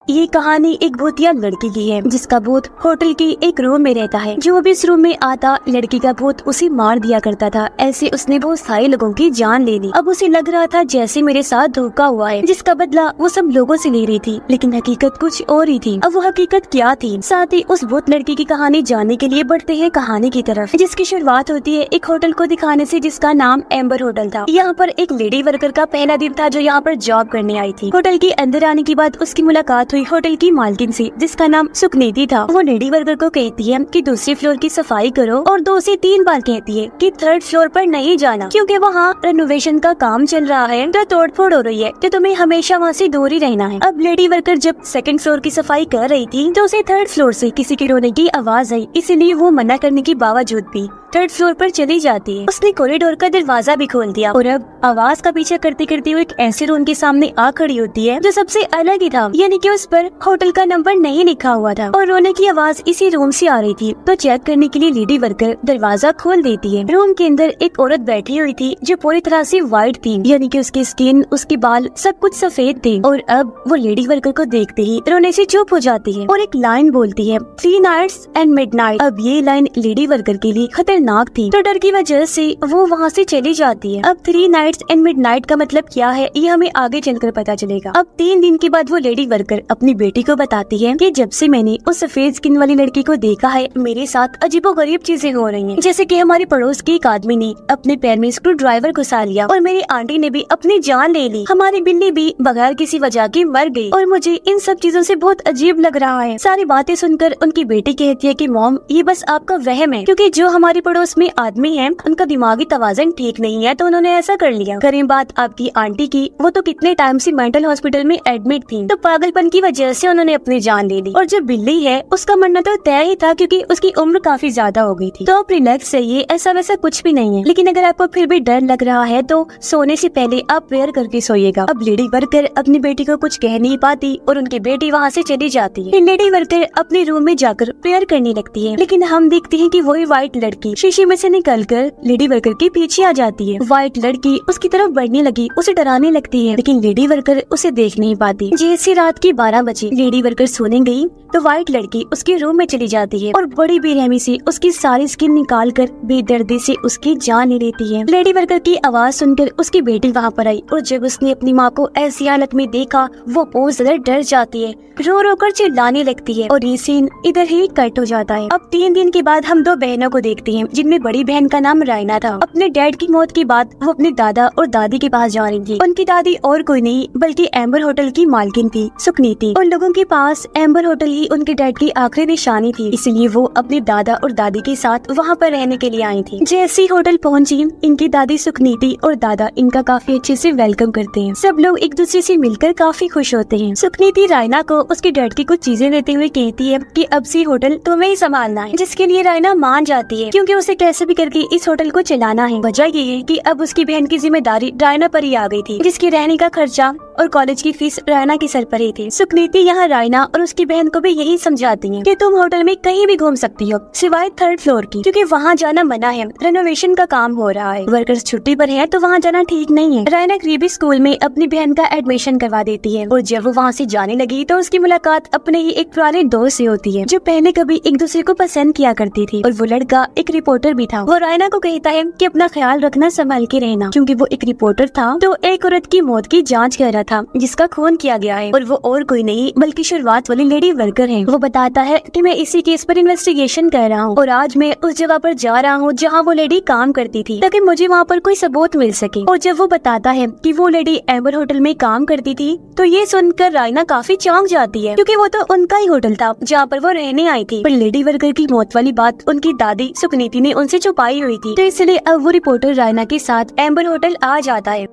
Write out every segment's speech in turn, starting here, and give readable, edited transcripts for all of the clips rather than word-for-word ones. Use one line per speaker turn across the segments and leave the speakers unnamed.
ये कहानी एक भूतिया लड़की की है जिसका भूत होटल की एक रूम में रहता है। जो भी इस रूम में आता लड़की का भूत उसे मार दिया करता था। ऐसे उसने बहुत सारे लोगों की जान ले ली। अब उसे लग रहा था जैसे मेरे साथ धोखा हुआ है, जिसका बदला वो सब लोगों से ले रही थी, लेकिन हकीकत कुछ और ही थी। अब वो हकीकत क्या थी? साथ ही उस भूत लड़की की कहानी जानने के लिए बढ़ते हैं कहानी की तरफ, जिसकी शुरुआत होती है एक होटल को दिखाने से जिसका नाम एम्बर होटल था। यहाँ पर एक लेडी वर्कर का पहला दिन था जो यहाँ पर जॉब करने आई थी। होटल के अंदर आने के बाद उसकी मुलाकात हुई होटल की मालकिन से, जिसका नाम सुकनीति था। वो लेडी वर्कर को कहती है कि दूसरे फ्लोर की सफाई करो और 2 से 3 बार कहती है कि 3rd फ्लोर पर नहीं जाना, क्योंकि वहाँ रेनोवेशन का काम चल रहा है तो तोड़फोड़ हो रही है, तो तुम्हें हमेशा वहाँ से दूर ही रहना है। अब लेडी वर्कर जब 2nd फ्लोर की सफाई कर रही थी तो उसे 3rd फ्लोर से किसी के रोने की आवाज आई, इसीलिए वो मना करने के बावजूद भी 3rd फ्लोर पर चली जाती है। उसने कॉरिडोर का दरवाजा भी खोल दिया और अब आवाज का पीछा करते करते वो एक ऐसे रूम के सामने आ खड़ी होती है जो सबसे अलग ही था, यानी कि उस पर होटल का नंबर नहीं लिखा हुआ था और रोने की आवाज इसी रूम से आ रही थी। तो चेक करने के लिए लेडी वर्कर दरवाजा खोल देती है। रूम के अंदर एक औरत बैठी हुई थी जो पूरी तरह से व्हाइट थी, यानी कि उसकी स्किन, उसके बाल सब कुछ सफेद थे। और अब वो लेडी वर्कर को देखते ही रोने से चुप हो जाती है और एक लाइन बोलती है, 3 नाइट्स एंड मिडनाइट। अब ये लाइन लेडी वर्कर के लिए खतरनाक थी, तो डर की वजह से वो वहाँ से चली जाती है। अब 3 नाइट्स एंड मिडनाइट का मतलब क्या है ये हमें आगे चलकर पता चलेगा। अब 3 दिन के बाद वो लेडी वर्कर अपनी बेटी को बताती है कि जब से मैंने उस सफेद स्किन वाली लड़की को देखा है मेरे साथ अजीबोगरीब चीजें हो रही हैं। जैसे कि हमारे पड़ोस के एक आदमी ने अपने पैर में स्क्रू ड्राइवर घुसा लिया और मेरी आंटी ने भी अपनी जान ले ली। हमारी बिल्ली भी बगैर किसी वजह की मर गई और मुझे इन सब चीजों से बहुत अजीब लग रहा है। सारी बातें सुनकर उनकी बेटी कहती है कि मॉम ये बस आपका वहम है, क्योंकि जो हमारे पड़ोस में आदमी है उनका दिमागी तवाज़ुन ठीक नहीं है तो उन्होंने ऐसा कर लिया। करें बात आपकी आंटी की, वो तो कितने टाइम से मेंटल हॉस्पिटल में एडमिट थी, तो पागलपन की वजह से उन्होंने अपनी जान ले ली। और जो बिल्ली है उसका मरना तो तय ही था क्योंकि उसकी उम्र काफी ज्यादा हो गई थी। तो आप रिलैक्स रहिए, ऐसा वैसा कुछ भी नहीं है, लेकिन अगर आपको फिर भी डर लग रहा है तो सोने से पहले आप प्रेयर करके सोइएगा। अब लेडी वर्कर अपनी बेटी को कुछ कह नहीं पाती और उनकी बेटी वहाँ से चली जाती है। लेडी वर्कर अपने रूम में जाकर प्रेयर करने लगती है, लेकिन हम देखते हैं कि वही व्हाइट लड़की शीशे में से निकलकर लेडी वर्कर के पीछे आ जाती है। व्हाइट लड़की उसकी तरफ बढ़ने लगी, उसे डराने लगती है, लेकिन लेडी वर्कर उसे देख नहीं पाती। जैसे रात के 12 बजे लेडी वर्कर सोने गई तो व्हाइट लड़की उसके रूम में चली जाती है और बड़ी बेरहमी से उसकी सारी स्किन निकालकर बेदर्दी से उसकी जान ले लेती है। लेडी वर्कर की आवाज सुनकर उसकी बेटी वहाँ पर आई और जब उसने अपनी माँ को ऐसी हालत में देखा वो बहुत ज्यादा डर जाती है, रो रो कर चिल्लाने लगती है और ये सीन इधर ही कट हो जाता है। अब 3 दिन के बाद हम 2 बहनों को देखते हैं, जिनमें बड़ी बहन का नाम रायना था। अपने डैड की मौत के बाद वो अपने दादा और दादी के पास जा रही थी। उनकी दादी और कोई नहीं बल्कि एम्बर होटल की मालकिन थी, सुकनीति। उन लोगों के पास एम्बर होटल ही उनके डैड की आखिरी निशानी थी, इसलिए वो अपने दादा और दादी के साथ वहाँ पर रहने के लिए आई थी। जैसे होटल पहुँची, इनकी दादी सुकनीति और दादा इनका काफी अच्छे से वेलकम करते हैं। सब लोग एक दूसरे से मिलकर काफी खुश होते हैं। सुकनीति रायना को उसके डैड की कुछ चीजें देते हुए कहती है कि अब से होटल तुम्हें ही संभालना है, जिसके लिए रायना मान जाती है क्योंकि उसे कैसे भी करके इस होटल को चलाना है। वजह ये है कि अब उसकी बहन की जिम्मेदारी रायना पर ही आ गई थी, जिसकी रहने का खर्चा और कॉलेज की फीस रायना की सर पर ही थी। सुकनीति यहाँ रायना और उसकी बहन को भी यही समझाती है कि तुम होटल में कहीं भी घूम सकती हो सिवाय 3rd फ्लोर की, क्योंकि वहाँ जाना मना है, रेनोवेशन का काम हो रहा है, वर्कर्स छुट्टी पर है तो वहाँ जाना ठीक नहीं है। रायना करीबी स्कूल में अपनी बहन का एडमिशन करवा देती है और जब वो वहाँ से जाने लगी तो उसकी मुलाकात अपने ही एक पुराने दोस्त से होती है जो पहले कभी एक दूसरे को पसंद किया करती थी, और वो लड़का एक रिपोर्टर भी था। वो रायना को कहता है कि अपना ख्याल रखना, संभाल के रहना, क्योंकि वो एक रिपोर्टर था तो एक औरत की मौत की जांच कर रहा था जिसका खून किया गया है, और वो और कोई नहीं बल्कि शुरुआत वाली लेडी वर्कर है। वो बताता है कि मैं इसी केस पर इन्वेस्टिगेशन कर रहा हूँ और आज मैं उस जगह पर जा रहा हूँ जहाँ वो लेडी काम करती थी, ताकि मुझे वहाँ पर कोई सबूत मिल सके। और जब वो बताता है कि वो लेडी एम्बर होटल में काम करती थी तो ये सुनकर रायना काफी चौंक जाती है, क्योंकि वो तो उनका ही होटल था जहाँ पर वो रहने आई थी। पर लेडी वर्कर की मौत वाली बात उनकी दादी सुकनीति ने उनसे छुपाई हुई थी, तो इसलिए अब वो रिपोर्टर रायना के साथ एम्बर होटल आ जाता है।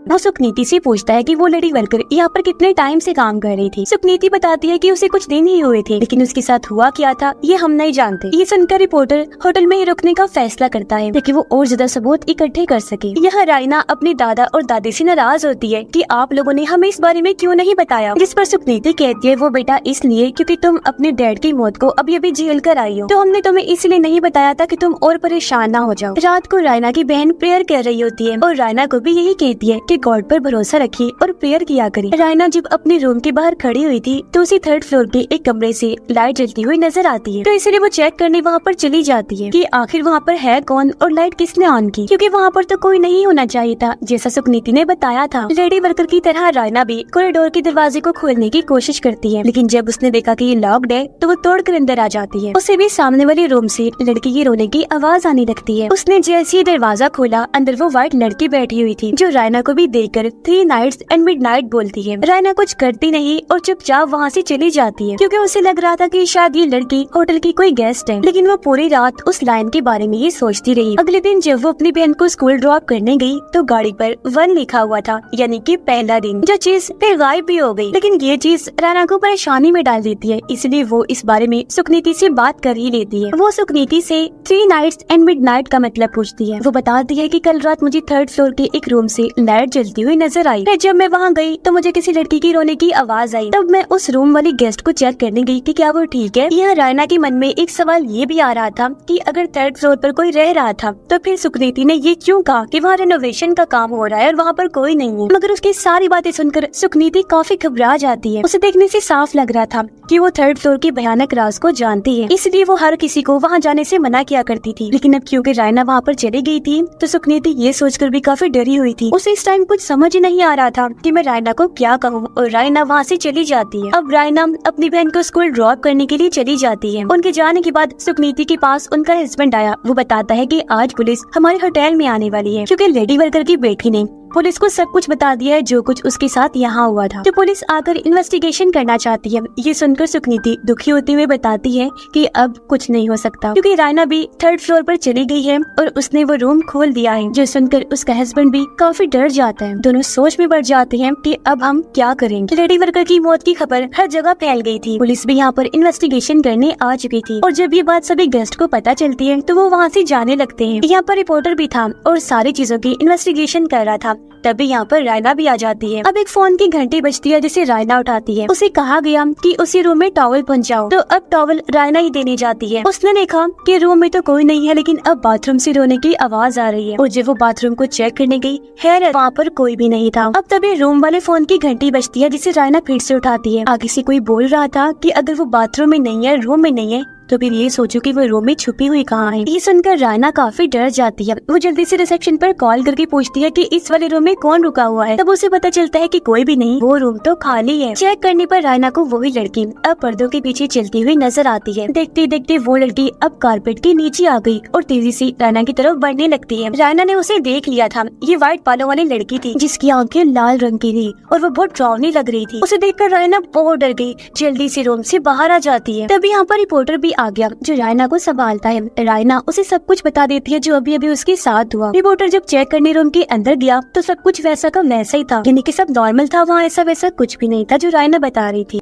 वो सुकनीति से पूछता है कि वो लेडी वर्कर यहाँ पर कितने टाइम से काम कर रही थी। सुकनीति बताती है कि उसे कुछ दिन ही हुए थे, लेकिन उसके साथ हुआ क्या था ये हम नहीं जानते। ये सुनकर रिपोर्टर होटल में ही रुकने का फैसला करता है ताकि वो और ज्यादा सबूत इकट्ठे कर सके। यह रायना अपने दादा और दादी से नाराज होती है कि आप लोगों ने हमें इस बारे में क्यों नहीं बताया, जिस पर सुकनीति कहती है वो बेटा इसलिए क्योंकि तुम अपने डैड की मौत को अभी अभी झेल कर आई हो, तो हमने तुम्हें इसलिए नहीं बताया था कि तुम और परेशान ना हो जाओ। रात को रायना की बहन प्रेयर कर रही होती है और रायना को भी यही कहती है के गॉड पर भरोसा रखिए और प्रेयर किया करें। रायना जब अपने रूम के बाहर खड़ी हुई थी तो उसी 3rd फ्लोर के एक कमरे से लाइट जलती हुई नजर आती है, तो इसलिए वो चेक करने वहाँ पर चली जाती है कि आखिर वहाँ पर है कौन और लाइट किसने ऑन की, क्योंकि वहाँ पर तो कोई नहीं होना चाहिए था जैसा सुकनीति ने बताया था। लेडी वर्कर की तरह रायना भी कॉरिडोर के दरवाजे को खोलने की कोशिश करती है, लेकिन जब उसने देखा कि ये लॉक्ड है तो वो तोड़कर अंदर आ जाती है। उसे भी सामने वाले रूम से लड़की के रोने की आवाज आने लगती है। उसने जैसे ही दरवाजा खोला, अंदर वो व्हाइट लड़की बैठी हुई थी जो रायना को भी देखकर 3 नाइट्स एंड मिडनाइट बोलती है। रायना कुछ करती नहीं और चुपचाप वहाँ से चली जाती है, क्योंकि उसे लग रहा था कि शायद ये लड़की होटल की कोई गेस्ट है, लेकिन वो पूरी रात उस लाइन के बारे में ही सोचती रही। अगले दिन जब वो अपनी बहन को स्कूल ड्रॉप करने गई तो गाड़ी पर 1 लिखा हुआ था, यानी कि पहला दिन, जो चीज फिर गायब भी हो गई। लेकिन ये चीज रायना को परेशानी में डाल देती है, इसलिए वो इस बारे में सुकनीति से बात कर ही लेती है। वो सुकनीति से 3 नाइट्स एंड मिडनाइट का मतलब पूछती है। वो बताती है कि कल रात मुझे 3rd फ्लोर के एक रूम से लाइट जलती हुई नजर आई। फिर जब मैं वहाँ गई तो मुझे किसी लड़की की रोने की आवाज आई। तब मैं उस रूम वाली गेस्ट को चेक करने गई कि क्या वो ठीक है। यहाँ रायना के मन में एक सवाल ये भी आ रहा था कि अगर 3rd फ्लोर पर कोई रह रहा था तो फिर सुकनीति ने ये क्यों कहा कि वहाँ रेनोवेशन का काम हो रहा है और वहाँ पर कोई नहीं है। मगर उसकी सारी बातें सुनकर सुकनीति काफी घबरा जाती है। उसे देखने से साफ लग रहा था कि वो 3rd फ्लोर के भयानक राज को जानती है, इसलिए वो हर किसी को वहाँ जाने से मना किया करती थी। लेकिन अब क्योंकि रायना वहाँ पर चली गई थी तो सुकनीति ये सोचकर भी काफी डरी हुई थी। उसे इस टाइम कुछ समझ ही नहीं आ रहा था कि मैं रायना को क्या कहूँ, और रायना वहाँ से चली जाती है। अब रायना अपनी बहन को स्कूल ड्रॉप करने के लिए चली जाती है। उनके जाने के बाद सुकनीति के पास उनका हस्बैंड आया। वो बताता है कि आज पुलिस हमारे होटल में आने वाली है, क्योंकि लेडी वर्कर की बेटी ने पुलिस को सब कुछ बता दिया है जो कुछ उसके साथ यहाँ हुआ था। तो पुलिस आकर इन्वेस्टिगेशन करना चाहती है। ये सुनकर सुकनीति दुखी होते हुए बताती है कि अब कुछ नहीं हो सकता, क्योंकि रायना भी 3rd फ्लोर पर चली गई है और उसने वो रूम खोल दिया है। जो सुनकर उसका हस्बैंड भी काफी डर जाता है। दोनों सोच में पड़ जाते हैं कि अब हम क्या करेंगे। लेडी वर्कर की मौत की खबर हर जगह फैल गई थी। पुलिस भी यहाँ पर इन्वेस्टिगेशन करने आ चुकी थी, और जब ये बात सभी गेस्ट को पता चलती है तो वो वहाँ से जाने लगते हैं। यहाँ पर रिपोर्टर भी था और सारी चीजों की इन्वेस्टिगेशन कर रहा था। तभी यहाँ पर रायना भी आ जाती है। अब एक फोन की घंटी बजती है जिसे रायना उठाती है। उसे कहा गया कि उसी रूम में टॉवल पहुंचाओ, तो अब टॉवल रायना ही देने जाती है। उसने देखा कि रूम में तो कोई नहीं है, लेकिन अब बाथरूम से रोने की आवाज आ रही है, और जब वो बाथरूम को चेक करने गई, हैरत, वहाँ पर कोई भी नहीं था। अब तभी रूम वाले फोन की घंटी बजती है जिसे रायना फिर से उठाती है। आगे से कोई बोल रहा था कि अगर वो बाथरूम में नहीं है, रूम में नहीं है, तो फिर ये सोचो कि वो रूम में छुपी हुई कहाँ है। ये सुनकर रायना काफी डर जाती है। वो जल्दी से रिसेप्शन पर कॉल करके पूछती है कि इस वाले रूम में कौन रुका हुआ है। तब उसे पता चलता है कि कोई भी नहीं, वो रूम तो खाली है। चेक करने पर रायना को वही लड़की अब पर्दों के पीछे चलती हुई नजर आती है। देखते देखते वो लड़की अब कारपेट के नीचे आ गई और तेजी से रायना की तरफ बढ़ने लगती है। रायना ने उसे देख लिया था। ये व्हाइट बालों वाली लड़की थी जिसकी आंखें लाल रंग की थी और वो बहुत डरावनी लग रही थी। उसे देखकर रायना बहुत डर गई, जल्दी से रूम से बाहर आ जाती है। तभी यहाँ पर रिपोर्टर भी आ गया जो रायना को संभालता है। रायना उसे सब कुछ बता देती है जो अभी अभी उसके साथ हुआ। रिपोर्टर जब चेक करने रूम के अंदर गया तो सब कुछ वैसा का वैसा ही था, यानी कि सब नॉर्मल था। वहाँ ऐसा वैसा कुछ भी नहीं था जो रायना बता रही थी।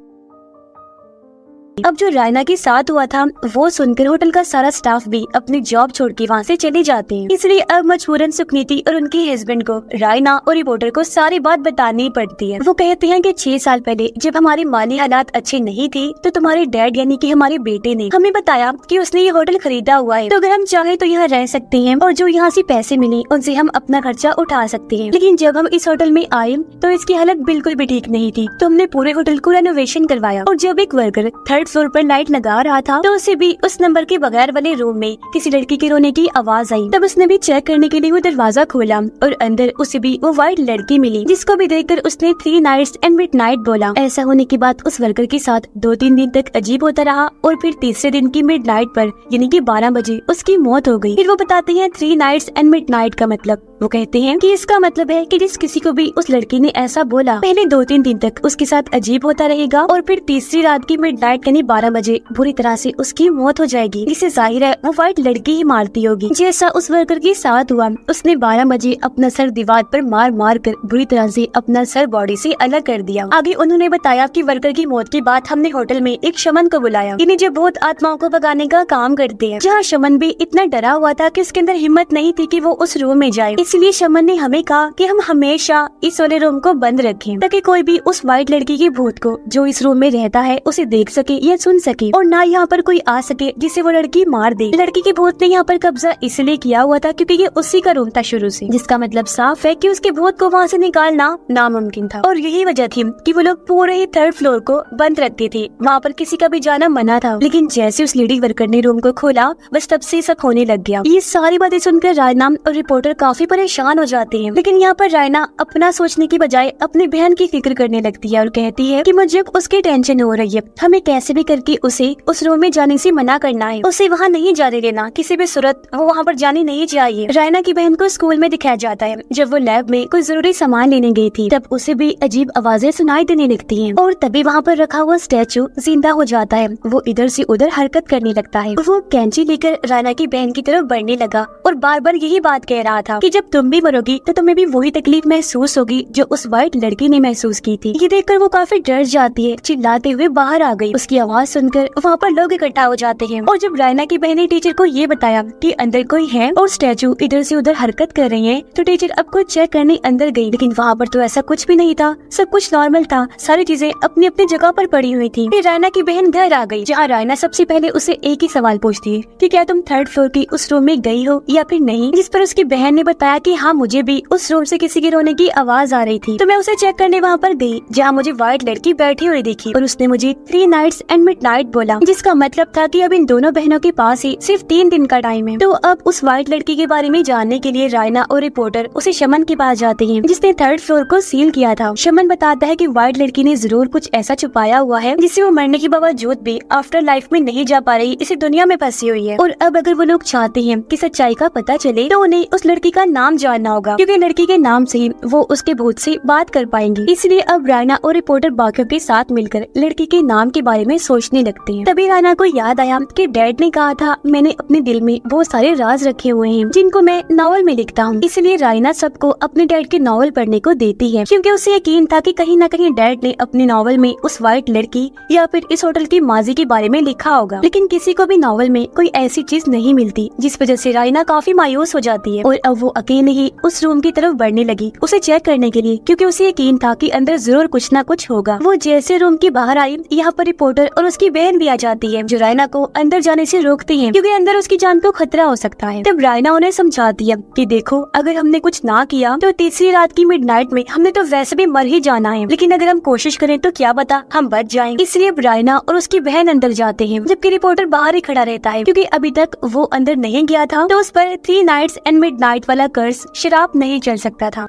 अब जो रायना के साथ हुआ था वो सुनकर होटल का सारा स्टाफ भी अपनी जॉब छोड़ के वहाँ से चले जाते हैं। इसलिए अब मजबूरन सुकनीति और उनके हस्बैंड को रायना और रिपोर्टर को सारी बात बतानी पड़ती है। वो कहते हैं कि 6 साल पहले जब हमारे माली हालात अच्छे नहीं थे तो तुम्हारे डैड यानी कि हमारे बेटे ने हमें बताया कि उसने ये होटल खरीदा हुआ है, तो अगर हम चाहे तो यहाँ रह सकते हैं और जो यहाँ से पैसे मिले उनसे हम अपना खर्चा उठा सकते हैं। लेकिन जब हम इस होटल में आए तो इसकी हालत बिल्कुल भी ठीक नहीं थी, तो हमने पूरे होटल को रेनोवेशन करवाया। और जब एक वर्कर 3rd फ्लोर पर लाइट लगा रहा था तो उसे भी उस नंबर के बगैर वाले रूम में किसी लड़की के रोने की आवाज आई। तब उसने भी चेक करने के लिए वो दरवाजा खोला और अंदर उसे भी वो व्हाइट लड़की मिली, जिसको भी देखकर उसने 3 नाइट्स एंड मिडनाइट बोला। ऐसा होने के बाद उस वर्कर के साथ 2-3 दिन तक अजीब होता रहा और फिर तीसरे दिन की मिडनाइट पर यानी कि 12 बजे उसकी मौत हो गई। फिर वो बताते हैं 3 नाइट्स एंड मिडनाइट का मतलब। वो कहते हैं कि इसका मतलब है कि जिस किसी को भी उस लड़की ने ऐसा बोला पहले 2-3 दिन तक उसके साथ अजीब होता रहेगा और फिर तीसरी रात की मिडनाइट यानी 12 बजे बुरी तरह से उसकी मौत हो जाएगी। इससे जाहिर है वो व्हाइट लड़की ही मारती होगी, जैसा उस वर्कर के साथ हुआ। उसने 12 बजे अपना सर दीवार पर मार मार कर बुरी तरह से अपना सर बॉडी से अलग कर दिया। आगे उन्होंने बताया कि वर्कर की मौत के बाद हमने होटल में एक शमन को बुलाया, यानी जो बहुत आत्माओं को भगाने का काम करते हैं। जहाँ शमन भी इतना डरा हुआ था कि उसके अंदर हिम्मत नहीं थी कि वो उस रूम में जाए। इसलिए शमन ने हमें कहा कि हम हमेशा इस वाले रूम को बंद रखें ताकि कोई भी उस व्हाइट लड़की के भूत को जो इस रूम में रहता है उसे देख सके या सुन सके, और ना यहाँ पर कोई आ सके जिसे वो लड़की मार दे। लड़की के भूत ने यहाँ पर कब्जा इसलिए किया हुआ था क्योंकि ये उसी का रूम था शुरू से, जिसका मतलब साफ है कि उसके भूत को वहाँ से निकालना नामुमकिन था। और यही वजह थी कि वो लोग पूरे ही 3rd फ्लोर को बंद रखते थे, वहाँ पर किसी का भी जाना मना था। लेकिन जैसे उस लेडी वर्कर ने रूम को खोला बस तब से सब होने लग गया। ये सारी बातें सुनकर रायना और रिपोर्टर काफी परेशान हो जाते हैं। लेकिन यहाँ पर रायना अपना सोचने की बजाय अपनी बहन की फिक्र करने लगती है और कहती है कि मुझे उसकी टेंशन हो रही है, हमें कैसे भी करके उसे उस रूम में जाने से मना करना है, उसे वहाँ नहीं जाने देना, किसी भी सूरत वो वहाँ पर जाने नहीं चाहिए। रायना की बहन को स्कूल में दिखाया जाता है जब वो लैब में कोई जरूरी सामान लेने गई थी, तब उसे भी अजीब आवाजें सुनाई देने लगती हैं और तभी वहाँ पर रखा हुआ स्टैचू जिंदा हो जाता है। वो इधर से उधर हरकत करने लगता है। वो कैंची लेकर रायना की बहन की तरफ बढ़ने लगा और बार बार यही बात कह रहा था कि जब तुम भी मरोगी तो तुम्हें भी वही तकलीफ महसूस होगी जो उस व्हाइट लड़की ने महसूस की थी। ये देखकर वो काफी डर जाती है, चिल्लाते हुए बाहर आ गई। उसकी आवाज सुनकर वहाँ पर लोग इकट्ठा हो जाते हैं और जब रायना की बहन ने टीचर को ये बताया कि अंदर कोई है और स्टैचू इधर से उधर हरकत कर रही है, तो टीचर अब कुछ चेक करने अंदर गई। लेकिन वहाँ पर तो ऐसा कुछ भी नहीं था, सब कुछ नॉर्मल था, सारी चीजें अपनी अपनी जगह पर पड़ी हुई थी। फिर रायना की बहन घर आ गई, जहाँ रायना सबसे पहले उसे एक ही सवाल पूछती है कि क्या तुम 3rd फ्लोर की उस रूम में गई हो या फिर नहीं, जिस पर उसकी बहन ने बताया कि हाँ मुझे भी उस रूम से किसी के रोने की आवाज आ रही थी, तो मैं उसे चेक करने वहाँ पर गई जहाँ मुझे व्हाइट लड़की बैठी हुई दिखी और उसने मुझे 3 नाइट्स एंड मिडनाइट बोला, जिसका मतलब था कि अब इन दोनों बहनों के पास ही सिर्फ 3 दिन का टाइम है। तो अब उस व्हाइट लड़की के बारे में जानने के लिए रायना और रिपोर्टर उसे शमन के पास जाते हैं जिसने 3rd फ्लोर को सील किया था। शमन बताता है कि व्हाइट लड़की ने जरूर कुछ ऐसा छुपाया हुआ है जिससे वो मरने के बावजूद भी आफ्टर लाइफ में नहीं जा पा रही, इसी दुनिया में फंसी हुई है। और अब अगर वो लोग चाहते हैं कि सच्चाई का पता चले तो उन्हें उस लड़की का नाम जानना होगा, क्योंकि लड़की के नाम से ही वो उसके भूत से बात कर पाएंगी। इसलिए अब रायना और रिपोर्टर बाकियों के साथ मिलकर लड़की के नाम के बारे में सोचने लगते हैं। तभी रायना को याद आया कि डैड ने कहा था मैंने अपने दिल में बहुत सारे राज रखे हुए हैं जिनको मैं नॉवल में लिखता हूँ। इसलिए रायना सबको अपने डैड के नॉवल पढ़ने को देती है, क्योंकि उसे यकीन था कि कहीं न कहीं डैड ने अपनी नॉवल में उस व्हाइट लड़की या फिर इस होटल की माजी के बारे में लिखा होगा। लेकिन किसी को भी नॉवल में कोई ऐसी चीज नहीं मिलती, जिस वजह से रायना काफी मायूस हो जाती है और अब वो अकेले ही उस रूम की तरफ बढ़ने लगी उसे चेक करने के लिए, क्योंकि उसे यकीन था कि अंदर जरूर कुछ न कुछ होगा। वो जैसे रूम के बाहर आई, यहाँ पर रिपोर्टर और उसकी बहन भी आ जाती है जो रायना को अंदर जाने से रोकती है, क्योंकि अंदर उसकी जान को खतरा हो सकता है। तब रायना उन्हें समझाती है कि देखो अगर हमने कुछ ना किया तो तीसरी रात की मिडनाइट में हमने तो वैसे भी मर ही जाना है, लेकिन अगर हम कोशिश करें तो क्या पता हम बच जाएंगे। इसलिए अब रायना और उसकी बहन अंदर जाते हैं जबकि रिपोर्टर बाहर ही खड़ा रहता है, क्योंकि अभी तक वो अंदर नहीं गया था तो उस पर 3 नाइट्स एंड मिडनाइट वाला कर्स शराब नहीं चल सकता था।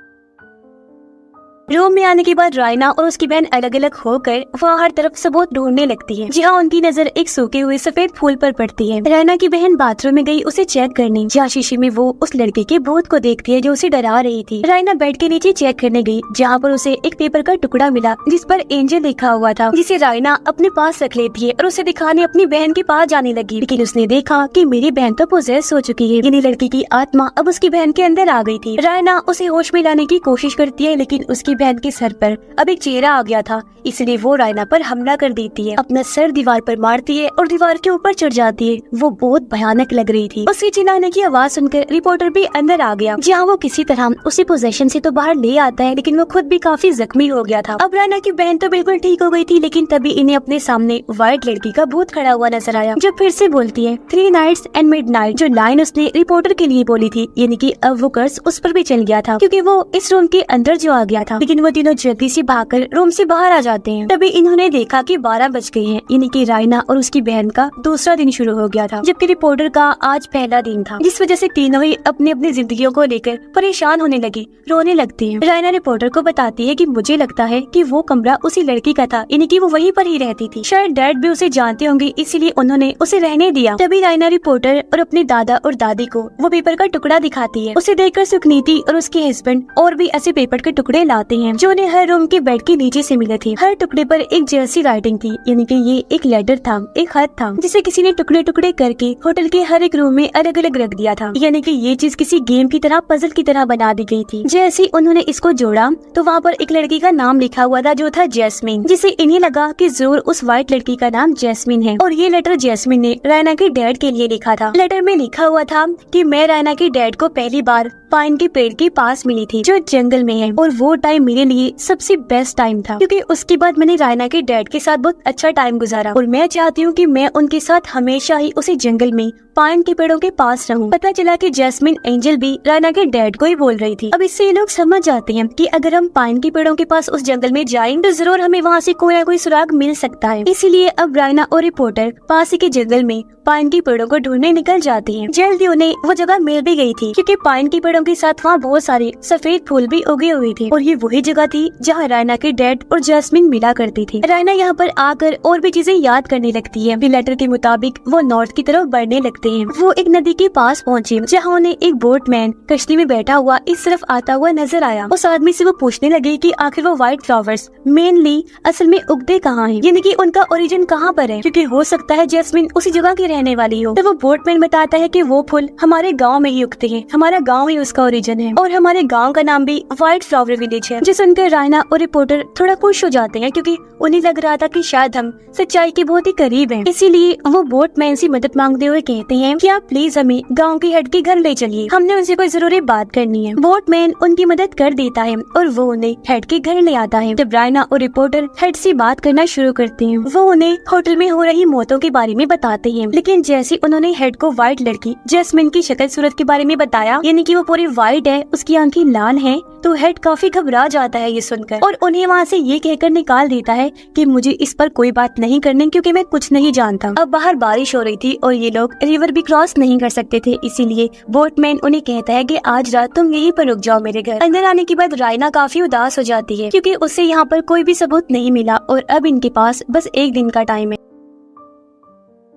रूम में आने के बाद रायना और उसकी बहन अलग अलग होकर वहाँ हर तरफ सबूत ढूंढने लगती है, जहाँ उनकी नजर एक सूखे हुए सफेद फूल पर पड़ती है। रायना की बहन बाथरूम में गई उसे चेक करने, जहाँ शीशे में वो उस लड़के के भूत को देखती है जो उसे डरा रही थी। रायना बेड के नीचे चेक करने गई, जहाँ पर उसे एक पेपर का टुकड़ा मिला जिस पर एंजल लिखा हुआ था, जिसे रायना अपने पास रख लेती है और उसे दिखाने अपनी बहन के पास जाने लगी। लेकिन उसने देखा कि मेरी बहन तो पोजेस हो चुकी है, यानी लड़की की आत्मा अब उसकी बहन के अंदर आ गई थी। रायना उसे होश में लाने की कोशिश करती है, लेकिन उसकी बहन के सर पर अब एक चेहरा आ गया था, इसलिए वो रायना पर हमला कर देती है, अपना सर दीवार पर मारती है और दीवार के ऊपर चढ़ जाती है। वो बहुत भयानक लग रही थी। उसकी चिल्लाने की आवाज सुनकर रिपोर्टर भी अंदर आ गया, जहाँ वो किसी तरह उसे पोजेशन से तो बाहर ले आता है, लेकिन वो खुद भी काफी जख्मी हो गया था। अब रायना की बहन तो बिल्कुल ठीक हो गई थी, लेकिन तभी इन्हें अपने सामने व्हाइट लड़की का भूत खड़ा हुआ नजर आया, जो फिर से बोलती है 3 नाइट्स एंड मिडनाइट, जो लाइन उसने रिपोर्टर के लिए बोली थी, यानी कि अब वो कर्स उस पर भी चल गया था, क्योंकि वो इस रूम के अंदर जो आ गया था। लेकिन वो तीनों जल्दी से भागकर रूम से बाहर आ जाते हैं। तभी इन्होंने देखा कि 12 बज गए हैं, यानी कि रायना और उसकी बहन का दूसरा दिन शुरू हो गया था, जबकि रिपोर्टर का आज पहला दिन था, जिस वजह से तीनों ही अपनी अपनी जिंदगियों को लेकर परेशान होने लगी, रोने लगती हैं। रायना रिपोर्टर को बताती है कि मुझे लगता है कि वो कमरा उसी लड़की का था, यानी कि वो वहीं पर ही रहती थी। शायद डैड भी उसे जानते होंगे, इसीलिए उन्होंने उसे रहने दिया। तभी रायना रिपोर्टर और अपने दादा और दादी को वो पेपर का टुकड़ा दिखाती है। उसे देखकर सुखनीति और उसके हस्बैंड और भी ऐसे पेपर के टुकड़े लाते हैं, जो उन्हें हर रूम के बेड के नीचे से मिले थे। हर टुकड़े पर एक जैसी राइटिंग थी, यानी कि ये एक लेटर था, एक खत था, जिसे किसी ने टुकड़े टुकड़े करके होटल के हर एक रूम में अलग अलग रख दिया था, यानी कि ये चीज किसी गेम की तरह, पजल की तरह बना दी गई थी। जैसे उन्होंने इसको जोड़ा तो वहाँ पर एक लड़की का नाम लिखा हुआ था, जो था जैस्मिन, जिसे इन्हें लगा कि जरूर उस व्हाइट लड़की का नाम जैस्मिन है। और ये लेटर जैस्मिन ने रायना के डैड के लिए लिखा था। लेटर में लिखा हुआ था कि मैं रायना के डैड को पहली बार पाइन के पेड़ के पास मिली थी जो जंगल में है, और वो टाइम मेरे लिए सबसे बेस्ट टाइम था क्योंकि उसके बाद मैंने रायना के डैड के साथ बहुत अच्छा टाइम गुजारा और मैं चाहती हूँ कि मैं उनके साथ हमेशा ही उसी जंगल में पाइन के पेड़ों के पास रहूं। पता चला कि जैस्मिन एंजल भी रायना के डैड को ही बोल रही थी। अब इससे ये लोग समझ जाते हैं कि अगर हम पाइन के पेड़ों के पास उस जंगल में जाएं तो जरूर हमें वहाँ से कोई ना कोई सुराग मिल सकता है। इसीलिए अब रायना और रिपोर्टर पास ही के जंगल में पाइन के पेड़ों को ढूंढने निकल जाती हैं। जल्दी उन्हें वो जगह मिल भी गई थी क्योंकि पाइन के पेड़ों के साथ वहाँ बहुत सारे सफेद फूल भी उगे हुए थे और ये वही जगह थी जहाँ रायना के डैड और जैस्मिन मिला करती थी। रायना यहाँ पर आकर और भी चीजें याद करने लगती है। लेटर के मुताबिक वो नॉर्थ की तरफ बढ़ने लगते हैं। वो एक नदी के पास पहुँचे जहाँ उन्हें एक बोटमैन कश्ती में बैठा हुआ इस तरफ आता हुआ नजर आया। उस आदमी से वो पूछने लगे कि आखिर वो व्हाइट फ्लावर्स मेनली असल में उगते कहाँ हैं, यानी कि उनका ओरिजिन कहाँ पर है, क्योंकि हो सकता है जैस्मिन उसी जगह की रहने वाली हो। तो वो बोटमैन बताता है कि वो फूल हमारे गांव में ही उगते हैं, हमारा गांव ही उसका ओरिजिन है और हमारे गांव का नाम भी व्हाइट फ्लावर विलेज है। जिसे सुनकर रायना और रिपोर्टर थोड़ा खुश हो जाते हैं क्योंकि उन्हें लग रहा था कि शायद हम सच्चाई के बहुत ही करीब हैं। इसीलिए वो बोटमैन से मदद मांगते हुए कहते हैं कि आप प्लीज हमें गांव की हेड के घर ले चलिए, हमने उनसे कोई जरूरी बात करनी है। बोटमैन उनकी मदद कर देता है और वो उन्हें हेड के घर ले आता है। जब रायना और रिपोर्टर हेड से बात करना शुरू करते हैं वो उन्हें होटल में हो रही मौतों के बारे में बताते हैं, लेकिन जैसे उन्होंने हेड को व्हाइट लड़की जैस्मिन की शक्ल सूरत के बारे में बताया, यानी कि वो पूरी व्हाइट है, उसकी आंखें लाल हैं, तो हेड काफी घबरा जाता है ये सुनकर और उन्हें वहाँ से ये कहकर निकाल देता है कि मुझे इस पर कोई बात नहीं करनी क्योंकि मैं कुछ नहीं जानता। अब बाहर बारिश हो रही थी और ये लोग रिवर भी क्रॉस नहीं कर सकते थे, इसीलिए बोटमैन उन्हें कहता है कि आज रात तुम यहीं पर रुक जाओ मेरे घर। अंदर आने के बाद रायना काफी उदास हो जाती है क्योंकि उससे यहाँ पर कोई भी सबूत नहीं मिला और अब इनके पास बस एक दिन का टाइम है।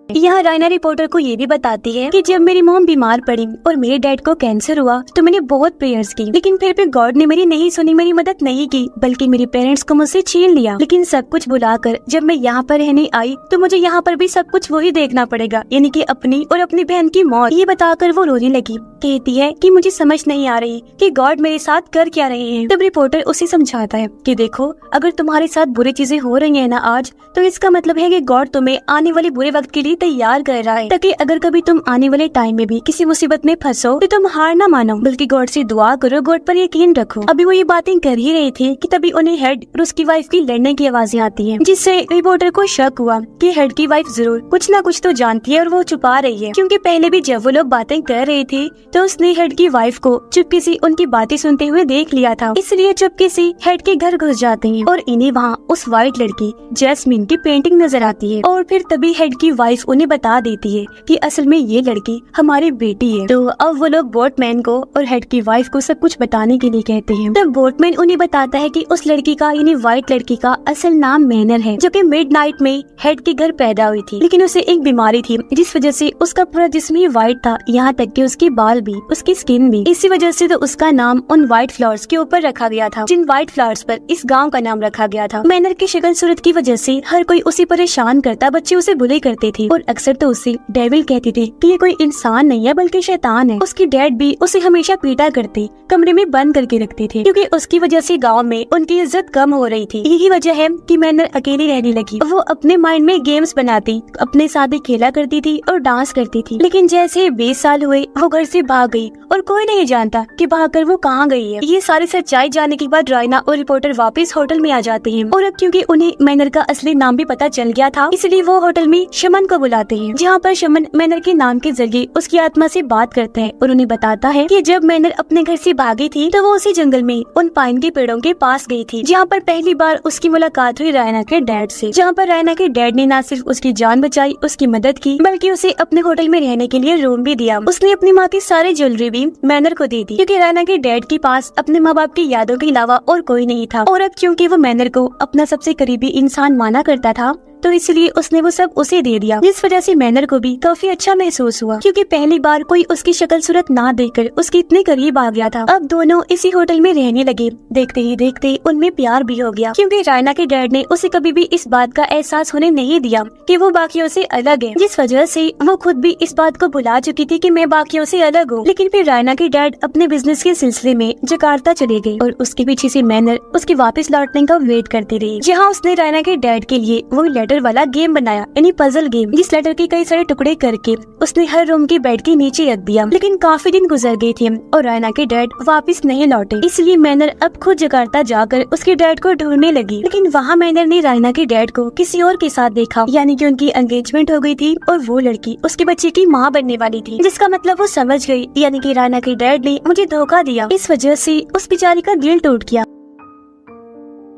यहाँ रायना रिपोर्टर को ये भी बताती है कि जब मेरी मॉम बीमार पड़ी और मेरे डैड को कैंसर हुआ तो मैंने बहुत प्रेयर्स की, लेकिन फिर भी गॉड ने मेरी नहीं सुनी, मेरी मदद नहीं की, बल्कि मेरे पेरेंट्स को मुझसे छीन लिया। लेकिन सब कुछ भुलाकर जब मैं यहाँ पर रहने आई तो मुझे यहाँ पर भी सब कुछ वही देखना पड़ेगा, यानी कि अपनी और अपनी बहन की मौत। ये बताकर वो रोने लगी, कहती है कि मुझे समझ नहीं आ रही कि गॉड मेरे साथ कर क्या रहे हैं। तब रिपोर्टर उसे समझाता है कि देखो, अगर तुम्हारे साथ बुरी चीजें हो रही है ना आज, तो इसका मतलब है कि गॉड तुम्हें आने वाले बुरे वक्त के लिए तैयार कर रहा है, ताकि अगर कभी तुम आने वाले टाइम में भी किसी मुसीबत में फंसो तो तुम हार ना मानो, बल्कि गॉड से दुआ करो, गॉड पर यकीन रखो। अभी वो ये बातें कर ही रहे थे कि तभी उन्हें हेड और उसकी वाइफ की लड़ने की आवाजें आती है, जिससे रिपोर्टर को शक हुआ कि हेड की वाइफ जरूर कुछ ना कुछ तो जानती है और वो छुपा रही है, क्योंकि पहले भी जब वो लोग बातें कर रहे थे तो उसने हेड की वाइफ को चुपके से उनकी बातें सुनते हुए देख लिया था, इसलिए चुपके से हेड के घर घुस जाते हैं और इन्हें वहाँ उस व्हाइट लड़की जैस्मिन की पेंटिंग नजर आती है। और फिर तभी हेड की वाइफ उन्हें बता देती है कि असल में ये लड़की हमारी बेटी है। तो अब वो लोग बोटमैन को और हेड की वाइफ को सब कुछ बताने के लिए कहते हैं। तब बोटमैन उन्हें बताता है कि उस लड़की का यानी व्हाइट लड़की का असल नाम मैनर है, जो कि मिडनाइट में हेड के घर पैदा हुई थी, लेकिन उसे एक बीमारी थी जिस वजह से उसका पूरा जिस्म ही व्हाइट था, यहाँ तक कि उसके बाल भी, उसकी स्किन भी। इसी वजह से तो उसका नाम उन व्हाइट फ्लावर्स के ऊपर रखा गया था, जिन व्हाइट फ्लावर्स पर इस गाँव का नाम रखा गया था। मैनर की शक्ल सूरत की वजह से हर कोई उसे परेशान करता, बच्चे उसे बुली करते थे और अक्सर तो उसे डेविल कहते थे कि ये कोई इंसान नहीं है बल्कि शैतान है। उसकी डैड भी उसे हमेशा पीटा करते, कमरे में बंद करके रखते थे, क्योंकि उसकी वजह से गांव में उनकी इज्जत कम हो रही थी। यही वजह है कि मैनर अकेली रहने लगी। वो अपने माइंड में गेम्स बनाती, अपने साथ ही खेला करती थी और डांस करती थी, लेकिन जैसे 20 साल हुए वो घर से भाग गई और कोई नहीं जानता कि भागकर वो कहाँ गई है। ये सारी सच्चाई जानने के बाद रायना और रिपोर्टर वापस होटल में आ जाते हैं और अब क्योंकि उन्हें मैनर का असली नाम भी पता चल गया था, इसलिए वो होटल में शमन को बुलाते हैं, जहाँ पर शमन मैनर के नाम के जरिए उसकी आत्मा से बात करता है और उन्हें बताता है कि जब मैनर अपने घर से भागी थी तो वो उसी जंगल में उन पाइन के पेड़ों के पास गई थी, जहाँ पर पहली बार उसकी मुलाकात हुई रायना के डैड से, जहाँ पर रायना के डैड ने न सिर्फ उसकी जान बचाई, उसकी मदद की, बल्कि उसे अपने होटल में रहने के लिए रूम भी दिया। उसने अपनी माँ की सारी ज्वेलरी भी मैनर को दे दी, क्योंकि रायना के डैड के पास अपने माँ बाप की यादों के अलावा और कोई नहीं था, और अब क्योंकि वो मैनर को अपना सबसे करीबी इंसान माना करता था तो इसलिए उसने वो सब उसे दे दिया, जिस वजह से मैनर को भी काफी अच्छा महसूस हुआ, क्योंकि पहली बार कोई उसकी शक्ल सूरत ना देखकर उसके इतने करीब आ गया था। अब दोनों इसी होटल में रहने लगे। देखते ही देखते उनमें प्यार भी हो गया, क्योंकि रायना के डैड ने उसे कभी भी इस बात का एहसास होने नहीं दिया कि वो बाकियों से अलग है, जिस वजह से वो खुद भी इस बात को भुला चुकी थी कि मैं बाकियों से अलग हूँ। लेकिन फिर रायना के डैड अपने बिजनेस के सिलसिले में जकार्ता चले गए और उसके पीछे से मैनर उसके वापस लौटने का वेट करती रही, जहाँ उसने रायना के डैड के लिए वो लेटर लेटर वाला गेम बनाया, यानी पजल गेम, जिस लेटर के कई सारे टुकड़े करके उसने हर रूम के बेड के नीचे रख दिया। लेकिन काफी दिन गुजर गए थे और रायना के डैड वापस नहीं लौटे, इसलिए मैनर अब खुद जकार्ता जाकर उसके डैड को ढूंढने लगी। लेकिन वहाँ मैनर ने रायना के डैड को किसी और के साथ देखा, यानी कि उनकी एंगेजमेंट हो गई थी और वो लड़की उसके बच्चे की माँ बनने वाली थी, जिसका मतलब वो समझ गई, यानी कि रायना के डैड ने मुझे धोखा दिया। इस वजह से उस बेचारी का दिल टूट गया।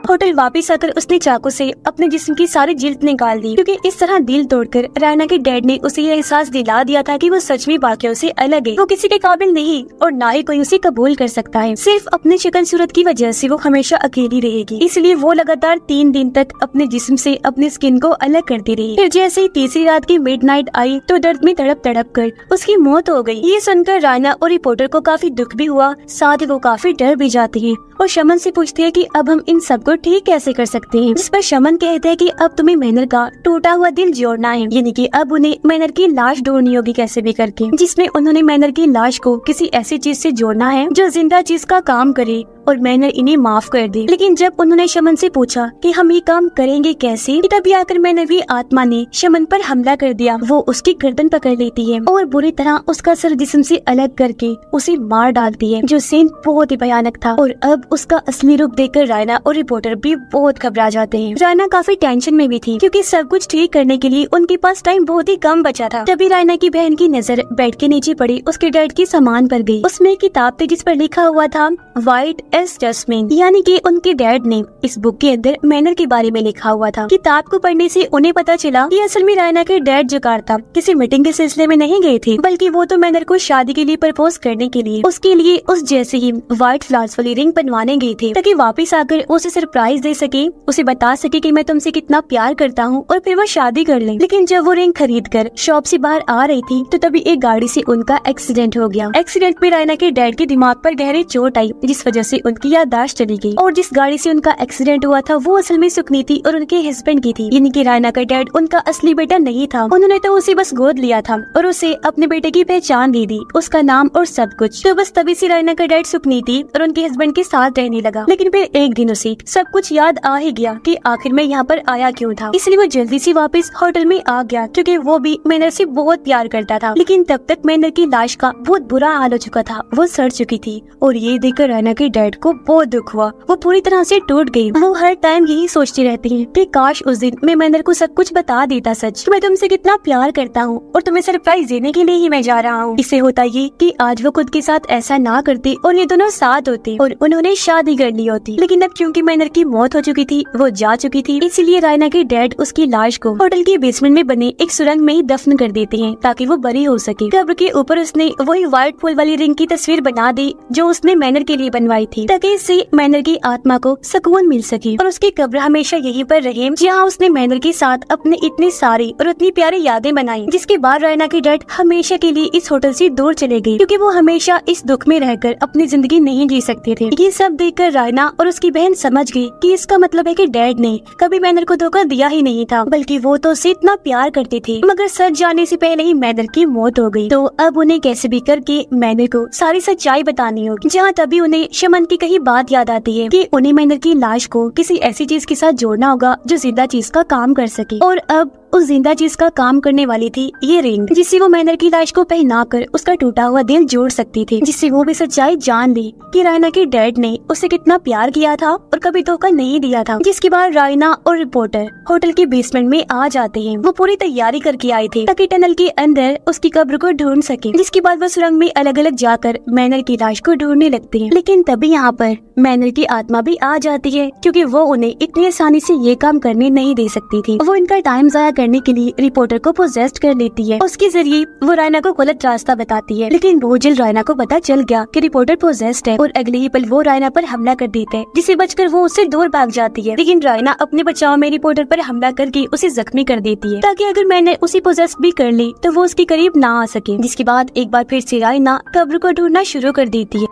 होटल वापस आकर उसने चाकू से अपने जिस्म की सारी जिल्द निकाल दी, क्योंकि इस तरह दिल तोड़कर रायना के डैड ने उसे यह एहसास दिला दिया था कि वो सच में बाकियों से अलग है। वो किसी के काबिल नहीं और ना ही कोई उसे कबूल कर सकता है। सिर्फ अपने शक्ल सूरत की वजह से वो हमेशा अकेली रहेगी। इसलिए वो लगातार 3 दिन तक अपने जिस्म से अपनी स्किन को अलग करती रही। फिर जैसे ही तीसरी रात की मिडनाइट आई तो दर्द में तड़प तड़प कर उसकी मौत हो गई। ये सुनकर रायना और रिपोर्टर को काफी दुख भी हुआ, साथ ही वो काफी डर भी जाती है और शमन से पूछती है कि अब हम इन सबको ठीक कैसे कर सकते हैं। जिस पर शमन कहते हैं कि अब तुम्हें मैनर का टूटा हुआ दिल जोड़ना है, यानी कि अब उन्हें मैनर की लाश ढूंढनी होगी कैसे भी करके, जिसमें उन्होंने मैनर की लाश को किसी ऐसी चीज से जोड़ना है जो जिंदा चीज का काम करे और मैनर इन्हें माफ कर दे। लेकिन जब उन्होंने शमन से पूछा कि हम ये काम करेंगे कैसे, तभी आकर मैनवी आत्मा ने शमन पर हमला कर दिया। वो उसकी गर्दन पकड़ लेती है और बुरी तरह उसका सर जिस्म से अलग करके उसे मार डालती है, जो सीन बहुत ही भयानक था। और अब उसका असली रूप देखकर रायना और रिपोर्टर भी बहुत घबरा जाते हैं। रायना काफी टेंशन में भी थी, क्योंकि सब कुछ ठीक करने के लिए उनके पास टाइम बहुत ही कम बचा था। तभी रायना की बहन की नजर बेड के नीचे पड़ी उसके डैड के सामान पर गई। उसमें एक किताब थी जिस पर लिखा हुआ था व्हाइट एस जस्मिन, यानी कि उनके डैड ने इस बुक के अंदर मैनर के बारे में लिखा हुआ था। किताब को पढ़ने से उन्हें पता चला कि असल में रायना के डैड जकार्ता किसी मीटिंग के सिलसिले में नहीं गए थे, बल्कि वो तो मैनर को शादी के लिए प्रपोज करने के लिए उसके लिए उस जैसे ही व्हाइट फ्लावर्स वाली रिंग बनवाने गए थे, ताकि वापस आकर उसे सरप्राइज दे सके, उसे बता सके कि मैं तुमसे कितना प्यार करता हूँ और फिर वो शादी कर ले। लेकिन जब वो रिंग खरीद कर शॉप से बाहर आ रही थी तो तभी एक गाड़ी से उनका एक्सीडेंट हो गया। एक्सीडेंट में रायना के डैड के दिमाग पर गहरी चोट आई, जिस वजह से उनकी याददाश्त चली गई। और जिस गाड़ी से उनका एक्सीडेंट हुआ था वो असल में सुकनीति और उनके हस्बैंड की थी, यानी कि रायना का डैड उनका असली बेटा नहीं था। उन्होंने तो उसे बस गोद लिया था और उसे अपने बेटे की पहचान दे दी, उसका नाम और सब कुछ। तो बस तभी से रायना का डैड सुकनीति और उनके हस्बैंड के साथ रहने लगा। लेकिन फिर एक दिन उसे सब कुछ याद आ ही गया कि आखिर में यहाँ पर आया क्यों था, इसलिए वो जल्दी से वापस होटल में आ गया, क्योंकि वो भी मैनर से बहुत प्यार करता था। लेकिन तब तक मैनर की लाश का बहुत बुरा हाल हो चुका था, वो सड़ चुकी थी और ये देखकर रायना के डैड को बहुत दुख हुआ। वो पूरी तरह से टूट गई। वो हर टाइम यही सोचती रहती है कि काश उस दिन मैं मैनर को सब कुछ बता देता, सच मैं तुमसे कितना प्यार करता हूँ और तुम्हें सरप्राइज देने के लिए ही मैं जा रहा हूँ। इससे होता ये कि आज वो खुद के साथ ऐसा ना करती और ये दोनों साथ होते और उन्होंने शादी कर ली होती। लेकिन अब क्योंकि मैनर की मौत हो चुकी थी, वो जा चुकी थी, इसलिए रायना के डैड उसकी लाश को होटल के बेसमेंट में बने एक सुरंग में ही दफन कर देते हैं ताकि वो बरी हो सके। कब्र के ऊपर उसने वही व्हाइट फूल वाली रिंग की तस्वीर बना दी जो उसने मैनर के लिए बनवाई थी, ताकि इससे मैनर की आत्मा को सुकून मिल सके और उसकी कब्र हमेशा यहीं पर रहे जहाँ उसने मैनर के साथ अपने इतनी सारी और इतनी प्यारी यादें बनाई। जिसके बाद रायना के डैड हमेशा के लिए इस होटल से दूर चले गए, क्योंकि वो हमेशा इस दुख में रहकर अपनी जिंदगी नहीं जी सकते थे। ये सब देखकर रायना और उसकी बहन समझ गई कि इसका मतलब है कि डैड ने कभी मैनर को धोखा दिया ही नहीं था, बल्कि वो तो उसे इतना प्यार करते थे। मगर सच जाने से पहले ही मैनर की मौत हो गई। तो अब उन्हें कैसे भी करके मैनर को सारी सच्चाई बतानी होगी। जहाँ तभी उन्हें शमन की कही बात याद आती है कि उन्हें मैनर की लाश को किसी ऐसी चीज के साथ जोड़ना होगा जो जिंदा चीज का काम कर सके। और अब उस जिंदा चीज का काम करने वाली थी ये रिंग, जिससे वो मैनर की लाश को पहनाकर उसका टूटा हुआ दिल जोड़ सकती थी, जिससे वो भी सच्चाई जान ली कि रायना के डैड ने उसे कितना प्यार किया था और कभी धोखा नहीं दिया था। जिसके बाद रायना और रिपोर्टर होटल के बेसमेंट में आ जाते हैं। वो पूरी तैयारी करके आए थे ताकि टनल के अंदर उसकी कब्र को ढूंढ सके। जिसके बाद वो सुरंग में अलग अलग जाकर मैनर की लाश को ढूंढने लगते हैं। लेकिन तभी यहाँ पर मैनर की आत्मा भी आ जाती है, क्योंकि वो उन्हें इतनी आसानी से ये काम करने नहीं दे सकती थी। वो इनका टाइम जाया करने के लिए रिपोर्टर को पोजेस्ट कर लेती है। उसके जरिए वो रायना को गलत रास्ता बताती है। लेकिन बहुत जल्द रायना को पता चल गया कि रिपोर्टर पोजेस्ट है और अगले ही पल वो रायना पर हमला कर देता है, जिसे बचकर वो उससे दूर भाग जाती है। लेकिन रायना अपने बचाव में रिपोर्टर पर हमला करके उसे जख्मी कर देती है, ताकि अगर मैंने उसे पोजेस्ट भी कर ली तो वो उसके करीब ना आ सके। जिसके बाद एक बार फिर से रायना कब्र को ढूंढना शुरू कर देती है।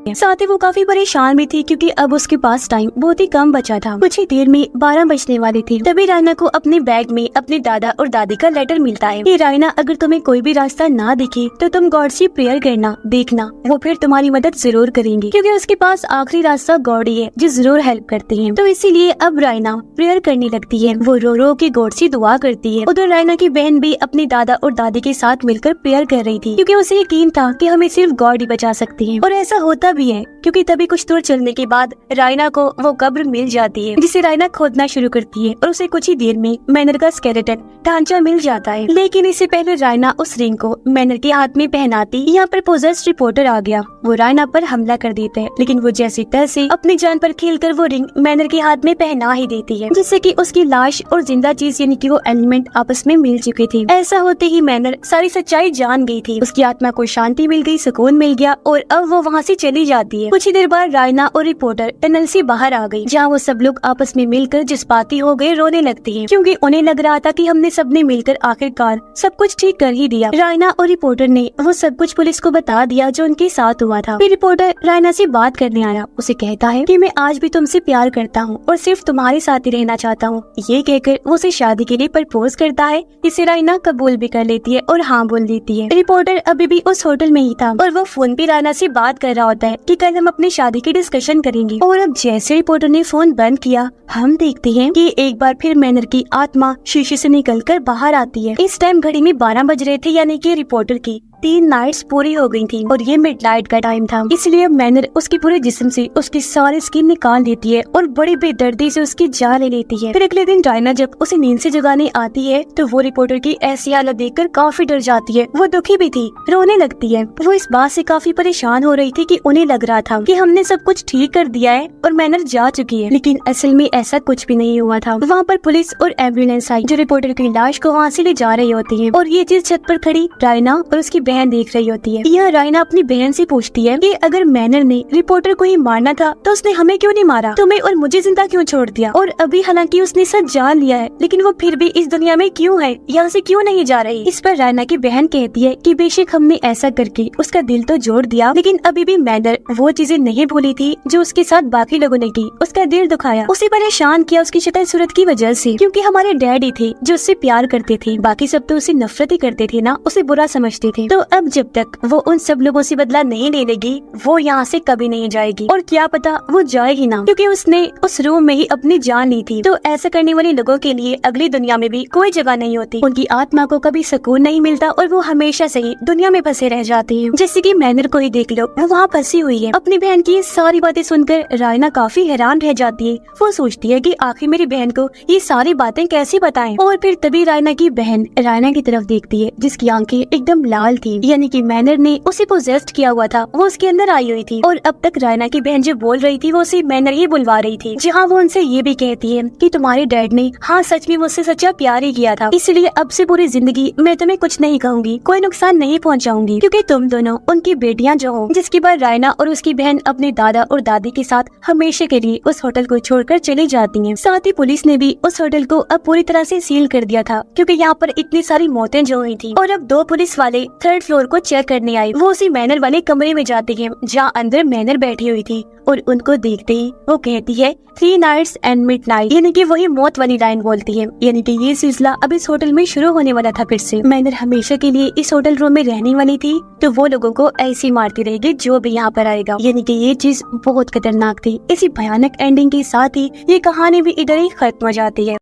साथ ही वो काफी परेशान भी थी क्योंकि अब उसके पास टाइम बहुत ही कम बचा था। कुछ ही देर में 12 बजने वाले थे। तभी रायना को अपने बैग में अपने दादा और दादी का लेटर मिलता है कि रायना, अगर तुम्हें कोई भी रास्ता ना दिखे तो तुम गॉड से प्रेयर करना, देखना वो फिर तुम्हारी मदद जरूर करेंगे, क्योंकि उसके पास आखिरी रास्ता गॉड ही है जो जरूर हेल्प करते हैं। तो इसीलिए अब रायना प्रेयर करने लगती है। वो रो रो के गॉड से दुआ करती है। उधर रायना की बहन भी अपने दादा और दादी के साथ मिलकर प्रेयर कर रही थी, क्योंकि उसे यकीन था कि हमें सिर्फ गॉड ही बचा सकते हैं। और ऐसा होता भी है, क्योंकि तभी कुछ दूर चलने के बाद रायना को वो कब्र मिल जाती है, जिसे रायना खोदना शुरू करती है और उसे कुछ ही देर में मैनर का स्केलेटन ढांचा मिल जाता है। लेकिन इससे पहले रायना उस रिंग को मैनर के हाथ में पहनाती, यहाँ पर पोजेस्ड रिपोर्टर आ गया। वो रायना पर हमला कर देता है, लेकिन वो जैसी तैसे अपनी जान पर खेलकर वो रिंग मैनर के हाथ में पहना ही देती है, जिससे कि उसकी लाश और जिंदा चीज यानी कि वो एलिमेंट आपस में मिल चुकी थी। ऐसा होते ही मैनर सारी सच्चाई जान गई थी। उसकी आत्मा को शांति मिल गई, सुकून मिल गया और अब वो वहाँ से चली जाती है। कुछ ही देर बाद रायना और रिपोर्टर टनल से बाहर आ गई, जहाँ वो सब लोग आपस में मिलकर जज्बाती हो गए, रोने लगती हैं, क्योंकि उन्हें लग रहा था कि हमने सबने मिलकर आखिरकार सब कुछ ठीक कर ही दिया। रायना और रिपोर्टर ने वो सब कुछ पुलिस को बता दिया जो उनके साथ हुआ था। फिर रिपोर्टर रायना से बात करने आया। उसे कहता है कि मैं आज भी तुमसे प्यार करता हूँ और सिर्फ तुम्हारे साथ ही रहना चाहता हूँ। ये कहकर वो उसे शादी के लिए प्रपोज करता है, जिसे रायना कबूल भी कर लेती है और हाँ बोल देती है। रिपोर्टर अभी भी उस होटल में ही था और वो फोन पे रायना से बात कर रहा होता है कि कल हम अपनी शादी की डिस्कशन करेंगे। और अब जैसे रिपोर्टर ने फोन बंद किया, हम देखते हैं कि एक बार फिर मैनर की आत्मा शीशे से निकलकर बाहर आती है। इस टाइम घड़ी में 12 बज रहे थे, यानी कि रिपोर्टर की 3 नाइट्स पूरी हो गई थी और ये मिडनाइट का टाइम था। इसलिए मैनर उसके पूरे जिस्म से उसकी सारी स्किन निकाल देती है और बड़ी बेदर्दी से उसकी जान ले लेती है। फिर अगले दिन रायना जब उसे नींद से जगाने आती है तो वो रिपोर्टर की ऐसी हालत देखकर काफी डर जाती है। वो दुखी भी थी, रोने लगती है। वो इस बात से काफी परेशान हो रही थी कि उन्हें लग रहा था कि हमने सब कुछ ठीक कर दिया है और मैनर जा चुकी है, लेकिन असल में ऐसा कुछ भी नहीं हुआ था। वहाँ पर पुलिस और एम्बुलेंस आई जो रिपोर्टर की लाश को वहाँ से ले जा रही होती है और ये चीज छत पर खड़ी रायना और उसकी बहन देख रही होती है। यह रायना अपनी बहन से पूछती है कि अगर मैनर ने रिपोर्टर को ही मारना था तो उसने हमें क्यों नहीं मारा, तुम्हें और मुझे जिंदा क्यों छोड़ दिया। और अभी हालांकि उसने सब जान लिया है, लेकिन वो फिर भी इस दुनिया में क्यों है, यहाँ से क्यों नहीं जा रही। इस पर रायना की बहन कहती है कि बेशक हमने ऐसा करके उसका दिल तो जोड़ दिया, लेकिन अभी भी मैनर वो चीजें नहीं भूली थी जो उसके साथ बाकी लोगों ने की। उसका दिल दुखाया, उसे परेशान किया उसकी शक्ल सूरत की वजह से, क्योंकि हमारे डैडी थे जो उससे प्यार करते थे, बाकी सब तो उसे नफरत ही करते थे ना, उसे बुरा समझते थे। तो अब जब तक वो उन सब लोगों से बदला नहीं ले लेगी, वो यहाँ से कभी नहीं जाएगी। और क्या पता वो जाएगी ना, क्योंकि उसने उस रूम में ही अपनी जान ली थी। तो ऐसा करने वाले लोगों के लिए अगली दुनिया में भी कोई जगह नहीं होती। उनकी आत्मा को कभी सुकून नहीं मिलता और वो हमेशा से ही दुनिया में फंसे रह जाते हैं। जैसे कि मैनर को ही देख लो, वो वहाँ फंसी हुई है। अपनी बहन की सारी बातें सुनकर रायना काफी हैरान रह जाती है। वो सोचती है कि आखिर मेरी बहन को ये सारी बातें कैसे बताएं। और फिर तभी रायना की बहन रायना की तरफ देखती है, जिसकी आंखें एकदम लाल थी, यानी कि मैनर ने उसे पोजेस्ट किया हुआ था, वो उसके अंदर आई हुई थी। और अब तक रायना की बहन जो बोल रही थी वो उसे मैनर ही बुलवा रही थी, जहाँ वो उनसे ये भी कहती है कि तुम्हारे डैड ने हाँ सच में मुझसे सच्चा प्यार ही किया था, इसलिए अब से पूरी जिंदगी मैं तुम्हें कुछ नहीं कहूंगी, कोई नुकसान नहीं पहुँचाऊंगी, क्योंकि तुम दोनों उनकी बेटियां जो हो। जिसके बाद रायना और उसकी बहन अपने दादा और दादी के साथ हमेशा के लिए उस होटल को छोड़कर चली जाती हैं। साथ ही पुलिस ने भी उस होटल को अब पूरी तरह से सील कर दिया था, क्योंकि यहाँ पर इतनी सारी मौतें जो हुई थी। और अब 2 पुलिस वाले 3rd फ्लोर को चेक करने आए। वो उसी मैनर वाले कमरे में जाते हैं जहाँ अंदर मैनर बैठी हुई थी, और उनको देखते ही वो कहती है 3 नाइट्स एंड मिडनाइट, यानी कि वही मौत वाली लाइन बोलती है। यानी कि ये सिलसिला अब इस होटल में शुरू होने वाला था। फिर से मैनर हमेशा के लिए इस होटल रूम में रहने वाली थी, तो वो लोगों को ऐसी मारती रहेगी जो भी यहाँ पर आएगा। यानी कि ये चीज बहुत खतरनाक थी। इसी भयानक एंडिंग के साथ ही ये कहानी भी इधर ही खत्म हो जाती है।